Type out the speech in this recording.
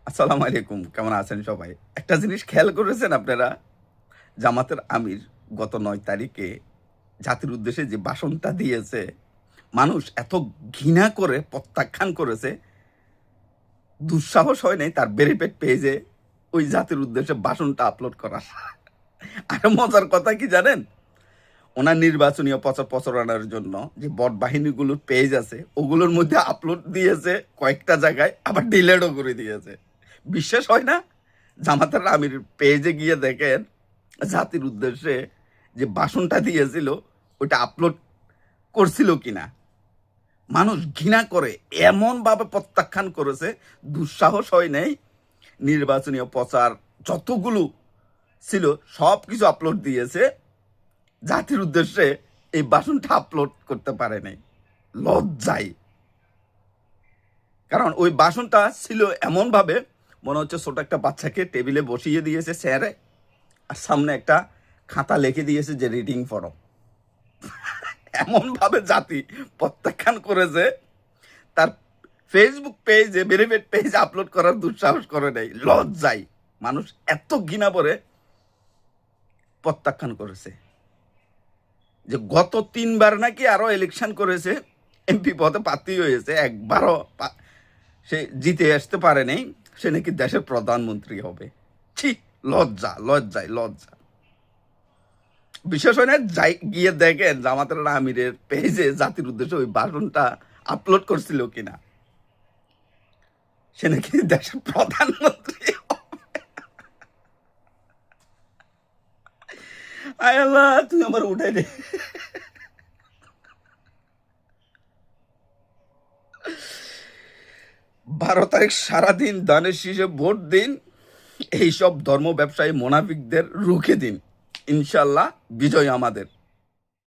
আসসালামু আলাইকুম। কেমন আছেন সবাই? একটা জিনিস খেয়াল করেছেন আপনারা? জামাতের আমির গত ৯ তারিখে জাতির উদ্দেশ্যে যে ভাষণটা দিয়েছে, মানুষ এত ঘৃণা করে প্রত্যাখ্যান করেছে, দুঃসাহস হয় নাই তার ভেরিফাইড পেজে ওই জাতির উদ্দেশ্যে ভাষণটা আপলোড করার। আর মজার কথা কি জানেন? ওনার নির্বাচনীয় প্রচারণার জন্য যে বট বাহিনীগুলোর পেজ আছে, ওগুলোর মধ্যে আপলোড দিয়েছে কয়েকটা জায়গায়, আবার ডিলিটও করে দিয়েছে। বিশ্বাস হয় না? জামাতার আমির পেজে গিয়ে দেখেন জাতির উদ্দেশ্যে যে ভাষণটা দিয়েছিল ওটা আপলোড করছিল কিনা। মানুষ ঘৃণা করে এমনভাবে প্রত্যাখ্যান করেছে, দুঃসাহস হয় নাই। নির্বাচনীয় প্রচার যতগুলো ছিল সব কিছু আপলোড দিয়েছে, জাতির উদ্দেশ্যে এই ভাষণটা আপলোড করতে পারে নাই। লজ্জায়। কারণ ওই ভাষণটা ছিল এমনভাবে মনে হচ্ছে ছোট একটা বাচ্চাকে টেবিলে বসিয়ে দিয়েছে স্যারে, আর সামনে একটা খাতা লিখে দিয়েছে যে রিডিং পড়ো। এমনভাবে জাতি প্রত্যাখ্যান করেছে, তার ফেসবুক পেজে ভেরিফাইড পেজ আপলোড করার দুঃসাহস করে নাই। লজ্জায় মানুষ এত ঘৃণা করে প্রত্যাখ্যান করেছে যে গত ৩বার নাকি আরো ইলেকশন করেছে, এমপি পদে প্রার্থী হয়েছে, একবারও সে জিতে আসতে পারে নাই, সে নাকি দেশের প্রধানমন্ত্রী হবে। ছি, লজ্জা, লজ্জায় লজ্জা। বিশেষ হয় না, যাই গিয়ে দেখেন জামাতের আমিরের পেজে জাতির উদ্দেশ্যে ওই ভাষণটা আপলোড করছিল কিনা। সে নাকি দেশের প্রধানমন্ত্রী হবে। আয় আল্লাহ, তুই আমার উঠে দে। ১২ তারিখ সারাদিন দানের শীষে ভোট দিন, এইসব ধর্ম ব্যবসায়ী মোনাফিকদের রুখে দিন। ইনশাল্লাহ বিজয় আমাদের।